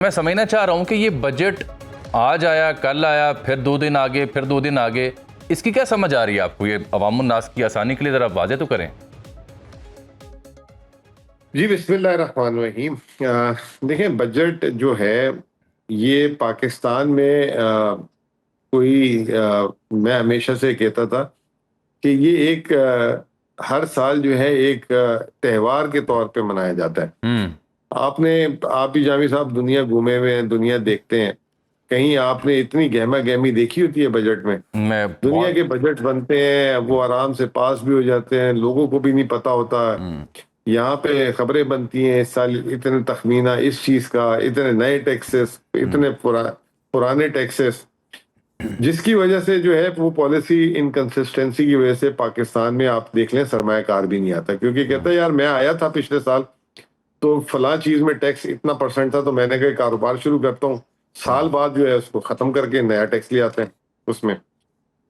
میں سمجھنا چاہ رہا ہوں کہ یہ بجٹ آج آیا، کل آیا، پھر 2 دن آگے، پھر 2 دن آگے، اس کی کیا سمجھ آ رہی ہے آپ کو؟ یہ عوام الناس کی آسانی کے لیے ذرا واضح تو کریں۔ جی بسم اللہ الرحمن الرحیم۔ دیکھیں، بجٹ جو ہے یہ پاکستان میں کوئی میں ہمیشہ سے کہتا تھا کہ یہ ایک ہر سال جو ہے ایک تہوار کے طور پہ منایا جاتا ہے۔ آپ بھی جامی صاحب دنیا گھومے ہوئے ہیں، دنیا دیکھتے ہیں، کہیں آپ نے اتنی گہما گہمی دیکھی ہوتی ہے بجٹ میں؟ دنیا کے بجٹ بنتے ہیں، وہ آرام سے پاس بھی ہو جاتے ہیں، لوگوں کو بھی نہیں پتا ہوتا۔ یہاں پہ خبریں بنتی ہیں، اس سال اتنے تخمینہ اس چیز کا، اتنے نئے ٹیکسز، اتنے پرانے ٹیکسز، جس کی وجہ سے جو ہے وہ پالیسی انکنسسٹنسی کی وجہ سے پاکستان میں آپ دیکھ لیں سرمایہ کار بھی نہیں آتا، کیونکہ کہتا ہے یار میں آیا تھا پچھلے سال تو فلاں چیز میں ٹیکس اتنا پرسنٹ تھا، تو میں نے کہا کاروبار شروع کرتا ہوں، سال بعد جو ہے اس کو ختم کر کے نیا ٹیکس لے آتے ہیں اس میں۔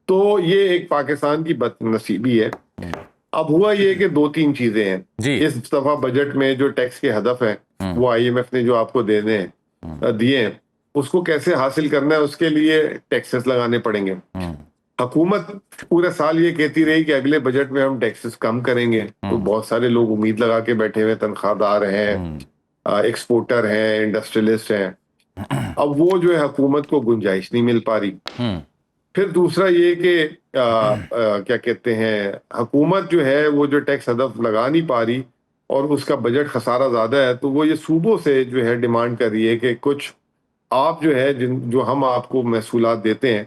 تو یہ ایک پاکستان کی بد نصیبی ہے۔ اب ہوا یہ کہ 2-3 چیزیں ہیں اس دفعہ بجٹ میں جو ٹیکس کے ہدف ہیں، وہ آئی ایم ایف نے جو آپ کو دیے ہیں، اس کو کیسے حاصل کرنا ہے، اس کے لیے ٹیکسز لگانے پڑیں گے۔ حکومت پورے سال یہ کہتی رہی کہ اگلے بجٹ میں ہم ٹیکسز کم کریں گے، تو بہت سارے لوگ امید لگا کے بیٹھے ہوئے، تنخواہ دار ہیں، ایکسپورٹر ہیں، انڈسٹریلسٹ ہیں۔ اب وہ جو ہے حکومت کو گنجائش نہیں مل پا رہی۔ پھر دوسرا یہ کہ کیا کہتے ہیں، حکومت جو ہے وہ جو ٹیکس ہدف لگا نہیں پا رہی اور اس کا بجٹ خسارہ زیادہ ہے، تو وہ یہ صوبوں سے جو ہے ڈیمانڈ کر رہی ہے کہ کچھ آپ جو ہے جو ہم آپ کو محصولات دیتے ہیں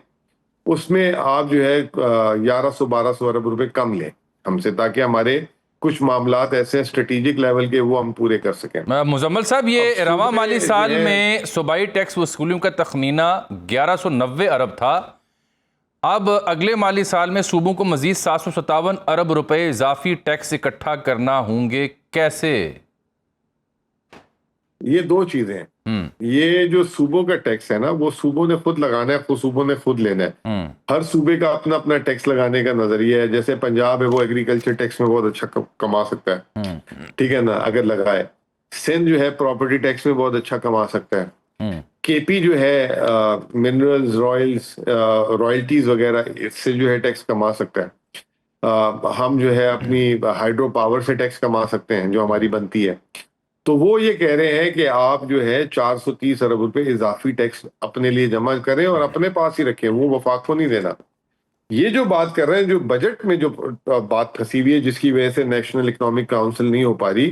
اس میں آپ جو ہے 1100-1200 ارب روپے کم لیں ہم سے، تاکہ ہمارے کچھ معاملات ایسے اسٹریٹجک لیول کے وہ ہم پورے کر سکیں۔ مزمل صاحب، یہ رواں مالی سال میں صوبائی ٹیکس وصولیوں کا تخمینہ 1190 ارب تھا، اب اگلے مالی سال میں صوبوں کو مزید 757 ارب روپے اضافی ٹیکس اکٹھا کرنا ہوں گے، کیسے؟ یہ 2 چیزیں ہیں۔ یہ جو صوبوں کا ٹیکس ہے نا، وہ صوبوں نے خود لگانا ہے، صوبوں نے خود لینا ہے۔ ہر صوبے کا اپنا اپنا ٹیکس لگانے کا نظریہ ہے۔ جیسے پنجاب ہے، وہ ایگریکلچر ٹیکس میں بہت اچھا کما سکتا ہے، ٹھیک ہے نا، اگر لگائے۔ سندھ جو ہے پراپرٹی ٹیکس میں بہت اچھا کما سکتا ہے۔ کے پی جو ہے منرلز، رائلٹیز وغیرہ، اس سے جو ہے ٹیکس کما سکتا ہے۔ ہم جو ہے اپنی ہائیڈرو پاور سے ٹیکس کما سکتے ہیں جو ہماری بنتی ہے۔ تو وہ یہ کہہ رہے ہیں کہ آپ جو ہے 430 ارب روپے اضافی ٹیکس اپنے لیے جمع کریں اور اپنے پاس ہی رکھیں، وہ وفاق کو نہیں دینا۔ یہ جو بات کر رہے ہیں، جو بجٹ میں جو بات پھنسی ہوئی ہے، جس کی وجہ سے نیشنل اکنامک کاؤنسل نہیں ہو پا رہی،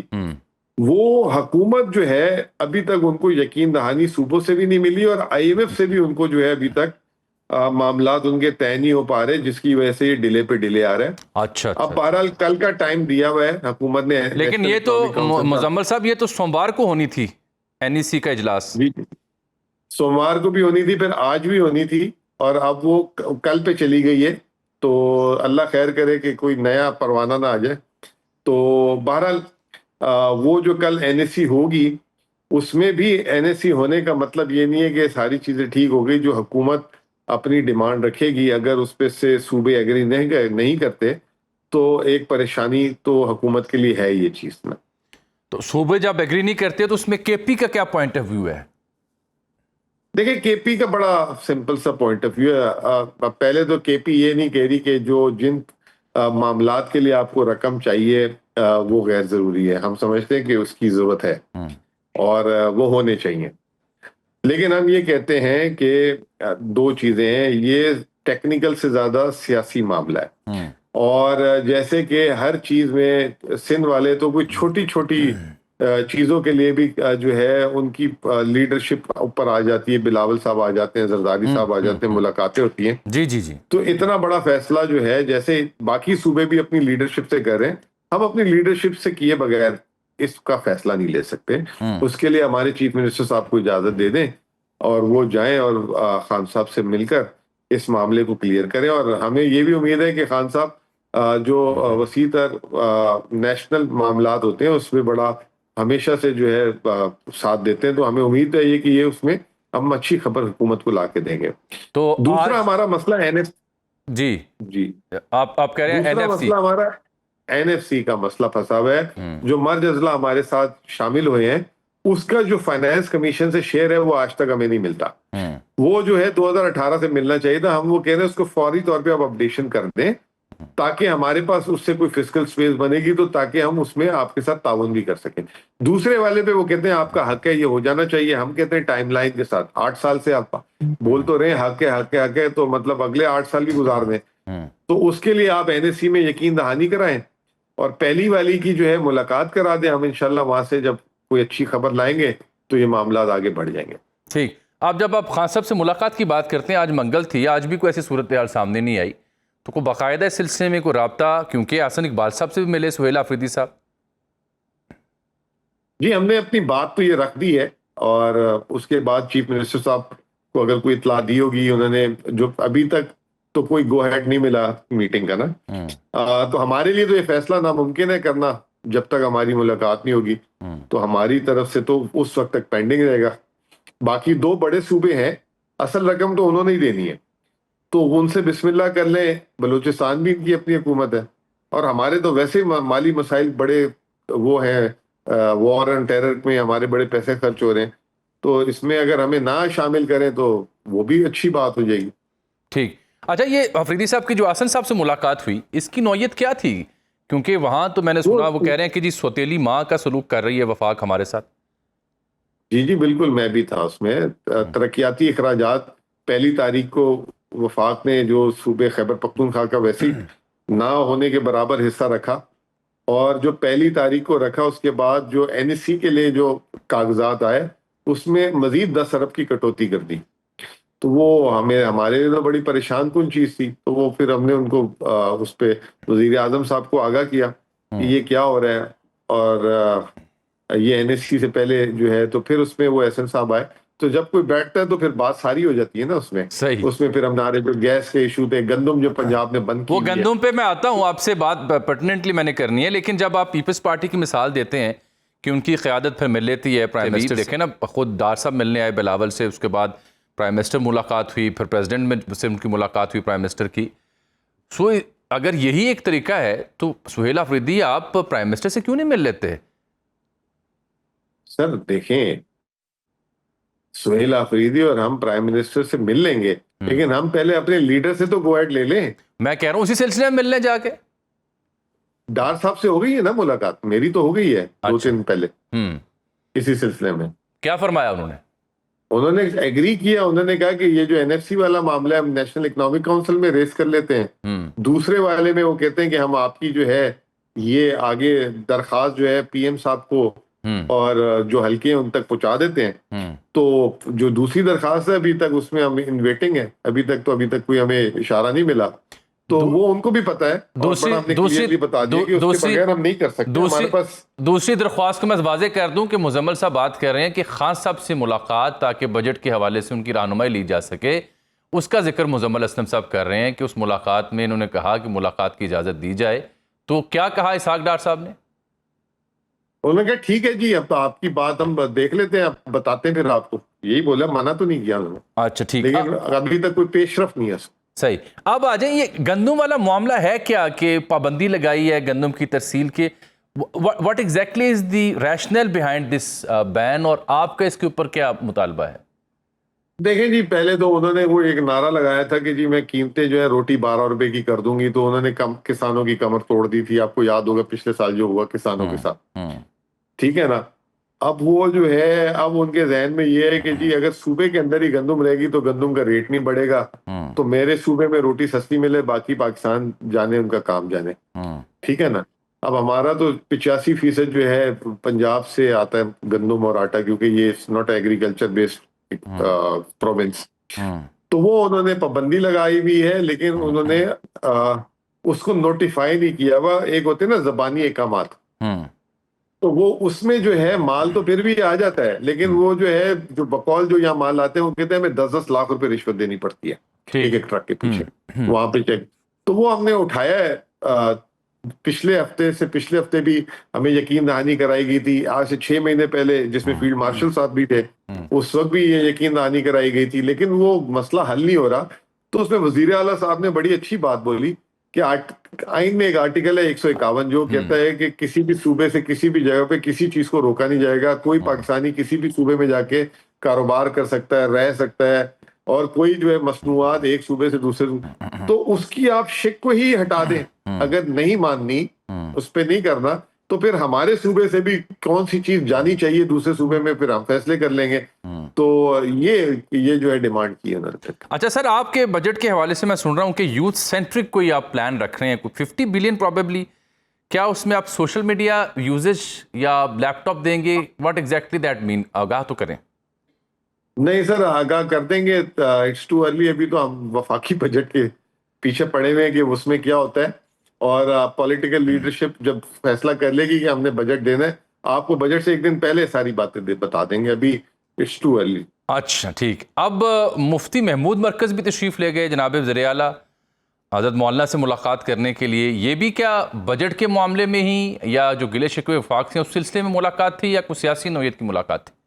وہ حکومت جو ہے ابھی تک ان کو یقین دہانی صوبوں سے بھی نہیں ملی اور آئی ایم ایف سے بھی ان کو جو ہے ابھی تک معاملات ان کے طے نہیں ہو پا رہے، جس کی وجہ سے یہ ڈیلے پہ ڈیلے آ رہا ہے۔ اچھا، اب بہرحال کل کا ٹائم دیا ہوا ہے حکومت نے، لیکن یہ تو مزمل صاحب یہ تو سوموار کو ہونی تھی این ای سی کا اجلاس۔ سوموار کو بھی ہونی تھی، پھر آج بھی ہونی تھی، اور اب وہ کل پہ چلی گئی ہے۔ تو اللہ خیر کرے کہ کوئی نیا پروانہ نہ آ جائے۔ تو بہرحال وہ جو کل این ایس سی ہوگی، اس میں بھی این ایس سی ہونے کا مطلب یہ نہیں ہے کہ ساری چیزیں ٹھیک ہو گئی۔ جو حکومت اپنی ڈیمانڈ رکھے گی، اگر اس پہ سے صوبے ایگری نہیں کرتے تو ایک پریشانی تو حکومت کے لیے ہے یہ چیز نا۔ تو صوبے جب ایگری نہیں کرتے تو اس میں کے پی کا کیا پوائنٹ آف ویو ہے؟ دیکھیں، کے پی کا بڑا سمپل سا پوائنٹ آف ویو ہے۔ پہلے تو کے پی یہ نہیں کہہ رہی کہ جو جن معاملات کے لیے آپ کو رقم چاہیے وہ غیر ضروری ہے۔ ہم سمجھتے ہیں کہ اس کی ضرورت ہے اور وہ ہونے چاہیے، لیکن ہم یہ کہتے ہیں کہ 2 چیزیں ہیں، یہ ٹیکنیکل سے زیادہ سیاسی معاملہ ہے۔ اور جیسے کہ ہر چیز میں سندھ والے تو کوئی چھوٹی چھوٹی چیزوں کے لیے بھی جو ہے ان کی لیڈرشپ اوپر آ جاتی ہے، بلاول صاحب آ جاتے ہیں، زرداری صاحب آ جاتے ہیں، ملاقاتیں ہوتی ہیں۔ جی تو اتنا بڑا فیصلہ جو ہے، جیسے باقی صوبے بھی اپنی لیڈرشپ سے کر رہے ہیں، ہم اپنی لیڈرشپ سے کیے بغیر اس کا فیصلہ نہیں لے سکتے۔ اس کے لیے ہمارے چیف منسٹر صاحب کو اجازت دے دیں اور وہ جائیں اور خان صاحب سے مل کر اس معاملے کو کلیئر کریں۔ اور ہمیں یہ بھی امید ہے کہ خان صاحب جو وسیع تر نیشنل معاملات ہوتے ہیں اس میں بڑا ہمیشہ سے جو ہے ساتھ دیتے ہیں، تو ہمیں امید ہے کہ یہ اس میں ہم اچھی خبر حکومت کو لا کے دیں گے۔ تو دوسرا ہمارا مسئلہ جی آپ کہہ رہے ہیں این دوسرا ایف سی، مسئلہ ہمارا این ایف سی کا مسئلہ پھنسا ہوا ہے۔ جو مرج اضلاع ہمارے ساتھ شامل ہوئے ہیں اس کا جو فائنانس کمیشن سے شیئر ہے وہ آج تک ہمیں نہیں ملتا. وہ جو ہے 2018 سے ملنا چاہیے تھا. ہم وہ کہہ رہے ہیں اس کو فوری طور پہ آپ اپڈیشن کر دیں تاکہ ہمارے پاس اس سے کوئی فسکل سپیس بنے گی تو تاکہ ہم اس میں آپ کے ساتھ تعاون بھی کر سکیں. دوسرے والے پہ وہ کہتے ہیں آپ کا حق ہے یہ ہو جانا چاہیے. ہم کہتے ہیں ٹائم لائن کے ساتھ 8 سال سے آپ بول تو رہے ہیں حق ہے حق ہے حق ہے, تو مطلب اگلے 8 سال بھی گزار دیں. تو اس کے لیے آپ NSE میں یقین دہانی کرائیں اور پہلی والی کی جو ہے ملاقات کرا دیں. ہم انشاءاللہ وہاں سے جب کوئی اچھی خبر لائیں گے تو یہ معاملات آگے بڑھ جائیں گے. ٹھیک. اب جب آپ خان صاحب سے ملاقات کی بات کرتے ہیں, آج منگل تھی, آج بھی کوئی ایسی صورتحال سامنے نہیں آئی, تو کوئی باقاعدہ اس سلسلے میں کوئی رابطہ, کیونکہ احسن اقبال صاحب سے بھی ملے سہیل آفریدی صاحب؟ جی ہم نے اپنی بات تو یہ رکھ دی ہے اور اس کے بعد چیف منسٹر صاحب کو اگر کوئی اطلاع دی ہوگی, انہوں نے جو ابھی تک تو کوئی گو ہیڈ نہیں ملا میٹنگ کا نا, تو ہمارے لیے تو یہ فیصلہ ناممکن ہے کرنا جب تک ہماری ملاقات نہیں ہوگی. تو ہماری طرف سے تو اس وقت تک پینڈنگ رہے گا. باقی 2 بڑے صوبے ہیں, اصل رقم تو انہوں نے ہی دینی ہے, تو ان سے بسم اللہ کر لیں. بلوچستان بھی ان کی اپنی حکومت ہے اور ہمارے تو ویسے مالی مسائل بڑے وہ ہیں, وار اینڈ ٹیرر میں ہمارے بڑے پیسے خرچ ہو رہے ہیں, تو اس میں اگر ہمیں نہ شامل کریں تو وہ بھی اچھی بات ہو جائے گی. ٹھیک. اچھا, یہ آفریدی صاحب کی جو احسن صاحب سے ملاقات ہوئی, اس کی نوعیت کیا تھی؟ کیونکہ وہاں تو میں نے سنا وہ کہہ رہے ہیں کہ جی سوتیلی ماں کا سلوک کر رہی ہے وفاق ہمارے ساتھ. جی بالکل, میں بھی تھا اس میں. ترقیاتی اخراجات 1 تاریخ کو وفاق نے جو صوبے خیبر پختونخوا کا ویسے نہ ہونے کے برابر حصہ رکھا, اور جو 1 تاریخ کو رکھا اس کے بعد جو NSE کے لیے جو کاغذات آئے اس میں مزید 10 ارب کی کٹوتی کر دی. تو وہ ہمارے لیے تو بڑی پریشان کن چیز تھی. تو وہ پھر ہم نے ان کو اس پہ وزیر اعظم صاحب کو آگاہ کیا کہ یہ کیا ہو رہا ہے, اور یہ NSE سے پہلے جو ہے, تو پھر اس میں وہ احسن صاحب آئے. تو جب کوئی بیٹھتا ہے تو پھر بات ساری ہو جاتی ہے نا اس میں. صحیح. اس میں پھر ہمارے جو گیس کے ایشو تھے, گندم جو پنجاب نے بند کی, وہ گندم پہ میں آتا ہوں, آپ سے بات پرٹیننٹلی میں نے کرنی ہے, لیکن جب آپ پیپلز پارٹی کی مثال دیتے ہیں کہ ان کی قیادت پھر مل لیتی ہے پرائم منسٹر, دیکھیں نا خود ڈار صاحب ملنے آئے بلاول سے, اس کے بعد پرائم منسٹر ملاقات ہوئی, پھر پریزیڈنٹ سے ان کی ملاقات ہوئی پرائم منسٹر کی. سو اگر یہی ایک طریقہ ہے تو سہیل آفریدی آپ پرائم منسٹر سے کیوں نہیں مل لیتے؟ سر دیکھیں, سہیل آفریدی اور ہم پرائم منسٹر سے مل لیں گے, لیکن ہم پہلے اپنے لیڈر سے تو گو ہیڈ لے لیں. میں کہہ رہا ہوں اسی سلسلے میں ملنے جا کے. ڈار صاحب سے ہو گئی ہے نا ملاقات, میری تو ہو گئی ہے 2 دن پہلے اسی سلسلے میں. کیا فرمایا انہوں نے؟ انہوں نے ایگری کیا, انہوں نے کہا کہ یہ جو NFC والا معاملہ ہے ہم نیشنل اکنامک کونسل میں ریز کر لیتے ہیں. دوسرے والے میں وہ کہتے ہیں کہ ہم آپ کی جو ہے یہ آگے درخواست جو ہے PM صاحب کو اور جو حلقے ہیں ان تک پہنچا دیتے ہیں. تو جو دوسری درخواست ہے ابھی تک اس میں ہم ان ویٹنگ ہے, ابھی تک کوئی ہمیں اشارہ نہیں ملا. تو وہ ان کو بھی پتا ہے, دوسری بتا دیا کہ اس کے بغیر ہم نہیں کر سکتے. ہمارے پاس دوسری درخواست کو میں واضح کر دوں کہ مزمل صاحب بات کر رہے ہیں کہ خان صاحب سے ملاقات تاکہ بجٹ کے حوالے سے ان کی رہنمائی لی جا سکے, اس کا ذکر مزمل اسلم صاحب کر رہے ہیں کہ اس ملاقات میں انہوں نے کہا کہ ملاقات کی اجازت دی جائے. تو کیا کہا اسحاق ڈار صاحب نے؟ انہوں نے کہا ٹھیک ہے جی, اب تو آپ کی بات ہم دیکھ لیتے ہیں, اب بتاتے ہیں پھر آپ کو. یہی بولا, منع تو نہیں کیا انہوں نے. اچھا ٹھیک, لیکن ابھی تک کوئی پیش رفت نہیں ہے. صحیح. اب آ جائیں, یہ گندم والا معاملہ ہے کیا کہ پابندی لگائی ہے گندم کی ترسیل کے, what exactly is the rationale behind this ban, اور آپ کا اس کے اوپر کیا مطالبہ ہے؟ دیکھیں جی, پہلے تو انہوں نے وہ ایک نعرہ لگایا تھا کہ جی میں قیمتیں جو ہے روٹی 12 روپے کی کر دوں گی, تو انہوں نے کسانوں کی کمر توڑ دی تھی. آپ کو یاد ہوگا پچھلے سال جو ہوا کسانوں کے ساتھ, ٹھیک ہے نا. اب وہ جو ہے, اب ان کے ذہن میں یہ ہے کہ جی اگر صوبے کے اندر ہی گندم رہے گی تو گندم کا ریٹ نہیں بڑھے گا, تو میرے صوبے میں روٹی سستی ملے, باقی پاکستان جانے ان کا کام جانے, ٹھیک ہے نا. اب ہمارا تو 85% جو ہے پنجاب سے آتا ہے گندم اور آٹا, کیونکہ یہ ناٹ ایگریکلچر بیسڈ پروونس. تو وہ انہوں نے پابندی لگائی بھی ہے, لیکن انہوں نے اس کو نوٹیفائی نہیں کیا. وہ ایک ہوتے نا زبانی احکامات, تو وہ اس میں جو ہے مال تو پھر بھی آ جاتا ہے, لیکن وہ جو ہے جو بقول جو یہاں مال آتے ہیں وہ کہتے ہیں ہمیں 10-10 لاکھ روپے رشوت دینی پڑتی ہے ایک ٹرک کے پیچھے, وہاں پہ چیک. تو وہ ہم نے اٹھایا ہے. پچھلے ہفتے بھی ہمیں یقین دہانی کرائی گئی تھی, آج سے 6 مہینے پہلے, جس میں فیلڈ مارشل صاحب بھی تھے, اس وقت بھی یہ یقین دہانی کرائی گئی تھی, لیکن وہ مسئلہ حل نہیں ہو رہا. تو اس میں وزیر اعلیٰ صاحب نے بڑی اچھی بات بولی کہ آئین میں ایک آرٹیکل ہے 151 جو کہتا ہے کہ کسی بھی صوبے سے کسی بھی جگہ پہ کسی چیز کو روکا نہیں جائے گا. کوئی پاکستانی کسی بھی صوبے میں جا کے کاروبار کر سکتا ہے, رہ سکتا ہے, اور کوئی جو ہے مصنوعات ایک صوبے سے دوسرے صوبے, تو اس کی آپ شک کو ہی ہٹا دیں. اگر نہیں ماننی, اس پہ نہیں کرنا, تو پھر ہمارے صوبے سے بھی کون سی چیز جانی چاہیے دوسرے صوبے میں, پھر ہم فیصلے کر لیں گے. تو یہ جو ہے ڈیمانڈ کی ہے انہوں نے. اچھا سر, آپ کے بجٹ کے حوالے سے میں سن رہا ہوں کہ یوتھ سینٹرک کوئی آپ پلان رکھ رہے ہیں, کوئی 50 بلین پروبیبلی. کیا اس میں آپ سوشل میڈیا یوزج یا لیپ ٹاپ دیں گے؟ واٹ ایگزیکٹلی دیٹ مین, آگاہ تو کریں. نہیں سر, آگاہ کر دیں گے. It's too early. ابھی تو ہم وفاقی بجٹ کے پیچھے پڑے ہوئے ہیں کہ اس میں کیا ہوتا ہے, اور پولیٹیکل لیڈرشپ جب فیصلہ کر لے گی کہ ہم نے بجٹ دینا ہے, آپ کو بجٹ سے ایک دن پہلے ساری باتیں بتا دیں گے. ابھی اٹس ٹو ارلی. اچھا ٹھیک. اب مفتی محمود مرکز بھی تشریف لے گئے جناب وزیر اعلیٰ حضرت مولانا سے ملاقات کرنے کے لیے. یہ بھی کیا بجٹ کے معاملے میں ہی, یا جو گلے شکوے وفاق تھے اس سلسلے میں ملاقات تھی, یا کوئی سیاسی نوعیت کی ملاقات تھی؟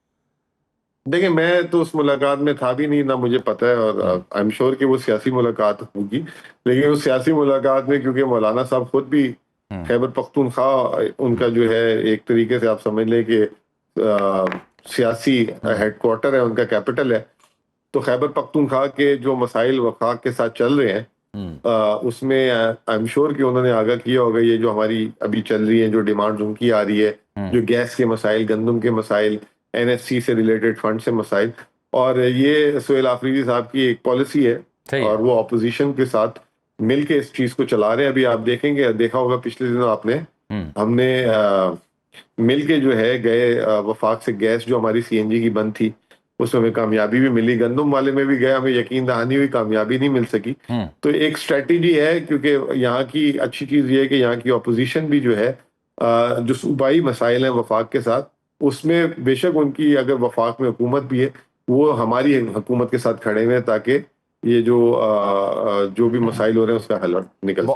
دیکھیں, میں تو اس ملاقات میں تھا بھی نہیں, نہ مجھے پتہ ہے, اور آئی ایم شیور کہ وہ سیاسی ملاقات ہوگی. لیکن اس سیاسی ملاقات میں کیونکہ مولانا صاحب خود بھی خیبر پختونخوا ان کا جو ہے ایک طریقے سے آپ سمجھ لیں کہ سیاسی ہیڈ کوارٹر ہے, ان کا کیپٹل ہے, تو خیبر پختونخوا کے جو مسائل وفاق کے ساتھ چل رہے ہیں اس میں آئی ایم شیور کہ انہوں نے آگاہ کیا ہوگا. یہ جو ہماری ابھی چل رہی ہیں جو ڈیمانڈ ان کی آ رہی ہے, جو گیس کے مسائل, گندم کے مسائل, این ایف سی سے ریلیٹڈ فنڈ سے مسائل, اور یہ سہیل آفریدی صاحب کی ایک پالیسی ہے اور وہ اپوزیشن کے ساتھ مل کے اس چیز کو چلا رہے ہیں. ابھی آپ دیکھیں گے, دیکھا ہوگا پچھلے دنوں آپ نے, ہم نے مل کے جو ہے گئے وفاق سے گیس جو ہماری سی این جی کی بند تھی اس میں ہمیں کامیابی بھی ملی, گندم والے میں بھی گئے, ہمیں یقین دہانی ہوئی, کامیابی نہیں مل سکی. تو ایک اسٹریٹجی ہے, کیونکہ یہاں کی اچھی چیز یہ ہے کہ یہاں کی اپوزیشن بھی جو ہے جو صوبائی مسائل ہیں وفاق کے ساتھ, اس میں بے شک ان کی اگر وفاق میں حکومت بھی ہے وہ ہماری حکومت کے ساتھ کھڑے ہوئے ہیں تاکہ یہ جو بھی مسائل ہو رہے ہیں اس کا حل نکل سکے.